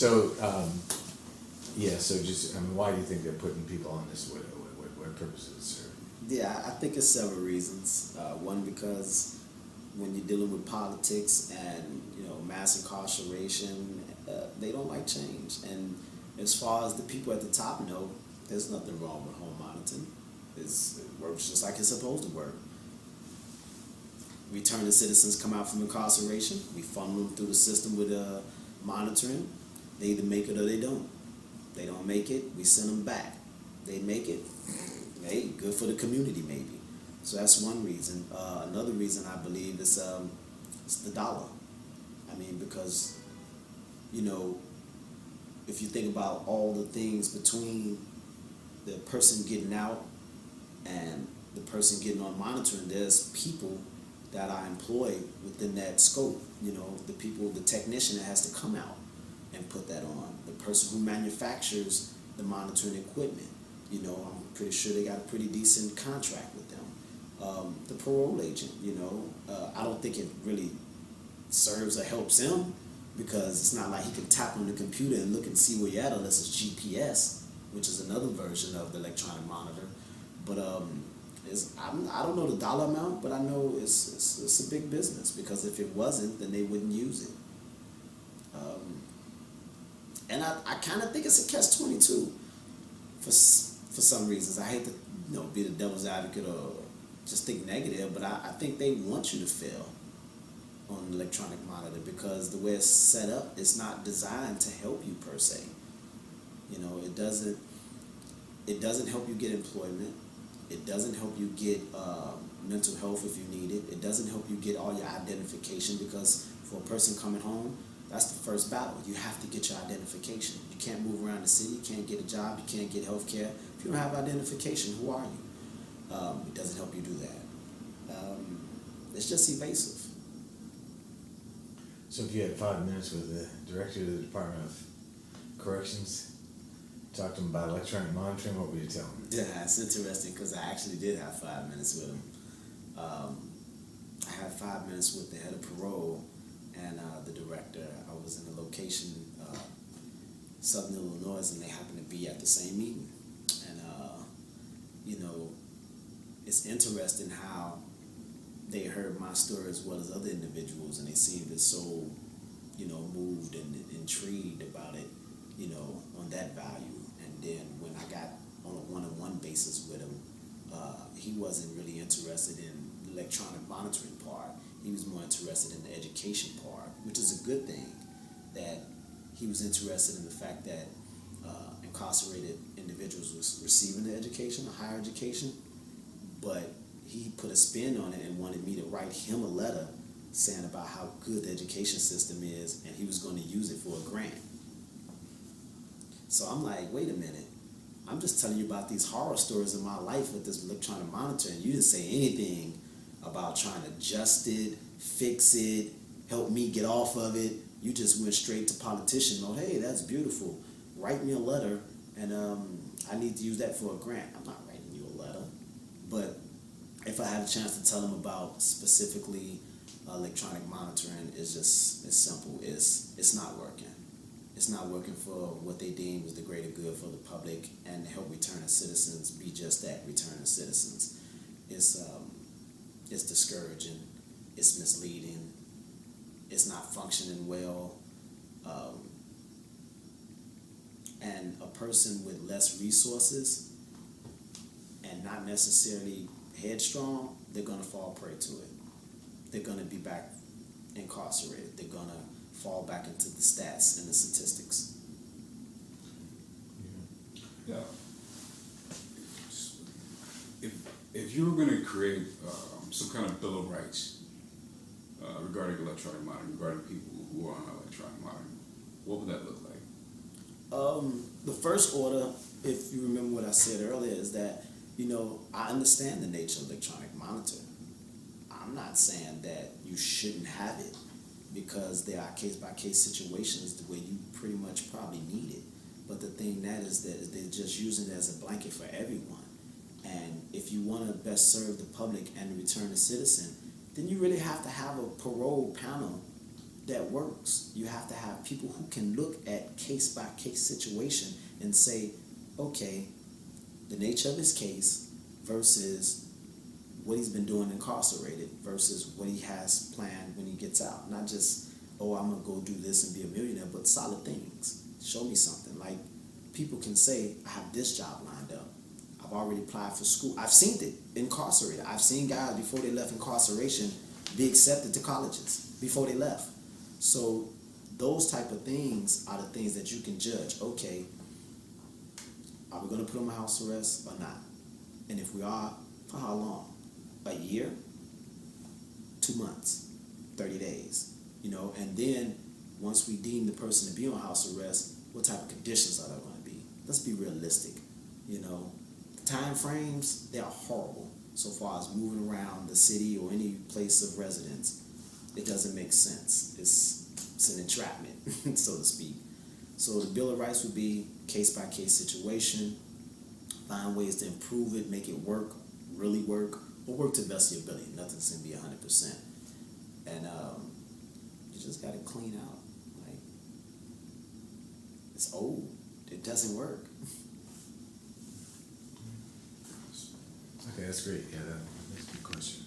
So, yeah, so just, I mean, why do you think they're putting people on this? What purpose does it serve? Yeah, I think it's several reasons. One, because when you're dealing with politics and mass incarceration, they don't like change. And as far as the people at the top know, there's nothing wrong with home monitoring. It works just like it's supposed to work. Returning citizens come out from incarceration. We funnel them through the system with monitoring. They either make it or they don't. They don't make it, we send them back. They make it, hey, good for the community maybe. So that's one reason. Another reason I believe is it's the dollar. I mean, because if you think about all the things between the person getting out and the person getting on monitoring, there's people that are employed within that scope. The people, the technician that has to come out and put that on, the person who manufactures the monitoring equipment. I'm pretty sure they got a pretty decent contract with them. The parole agent, I don't think it really serves or helps him, because it's not like he can tap on the computer and look and see where you're at unless it's GPS, which is another version of the electronic monitor. But I don't know the dollar amount, but I know it's a big business, because if it wasn't, then they wouldn't use it. And I kind of think it's a catch-22 for some reasons. I hate to be the devil's advocate or just think negative, but I think they want you to fail on an electronic monitor, because the way it's set up, it's not designed to help you per se. It doesn't help you get employment. It doesn't help you get mental health if you need it. It doesn't help you get all your identification, because for a person coming home, that's the first battle. You have to get your identification. You can't move around the city. You can't get a job. You can't get health care. If you don't have identification, who are you? It doesn't help you do that. It's just evasive. So if you had 5 minutes with the director of the Department of Corrections, talk to him about electronic monitoring, what would you tell him? Yeah, it's interesting, because I actually did have 5 minutes with him. I had 5 minutes with the head of parole and the director. I was in a location, Southern Illinois, and they happened to be at the same meeting. And it's interesting how they heard my story as well as other individuals, and they seemed so moved and intrigued about it, on that value. And then when I got on a one-on-one basis with him, he wasn't really interested in the electronic monitoring part. He was more interested in the education part, which is a good thing, that he was interested in the fact that incarcerated individuals was receiving the education, a higher education, but he put a spin on it and wanted me to write him a letter saying about how good the education system is, and he was going to use it for a grant. So I'm like, wait a minute. I'm just telling you about these horror stories of my life with this electronic monitoring. You didn't say anything about trying to adjust it, fix it, help me get off of it. You just went straight to politician mode. Hey, that's beautiful. Write me a letter, and I need to use that for a grant. I'm not writing you a letter. But if I had a chance to tell them about specifically electronic monitoring, it's simple. It's not working. It's not working for what they deem is the greater good for the public and help returning citizens be just that, returning citizens. It's discouraging. It's misleading. It's not functioning well. And a person with less resources and not necessarily headstrong, they're going to fall prey to it. They're going to be back incarcerated. They're going to fall back into the stats and the statistics. Yeah. If you were going to create some kind of Bill of Rights regarding electronic monitoring, regarding people who are on electronic monitoring, what would that look like? The first order, if you remember what I said earlier, is that, I understand the nature of electronic monitoring. I'm not saying that you shouldn't have it, because there are case-by-case situations where you pretty much probably need it. But the thing that is that they're just using it as a blanket for everyone. And if you want to best serve the public and return a citizen, then you really have to have a parole panel that works. You have to have people who can look at case by case situation and say, okay, the nature of his case versus what he's been doing incarcerated versus what he has planned when he gets out. Not just, oh, I'm gonna go do this and be a millionaire, but solid things. Show me something. Like, people can say, I have this job lined up. I've already applied for school. I've seen it incarcerated. I've seen guys before they left incarceration be accepted to colleges before they left. So those type of things are the things that you can judge. Okay, are we going to put him on house arrest or not? And if we are, for how long? A year? 2 months? 30 days? You know, and then once we deem the person to be on house arrest, what type of conditions are there going to be? Let's be realistic. You know, the time frames, they are horrible so far as moving around the city or any place of residence. It doesn't make sense. It's an entrapment, so to speak. So the Bill of Rights would be case-by-case situation, find ways to improve it, make it work, really work, or work to the best of your ability. Nothing's going to be 100%. And you just got to clean out. Like, it's old. It doesn't work. Okay, that's great. Yeah, that's a good question.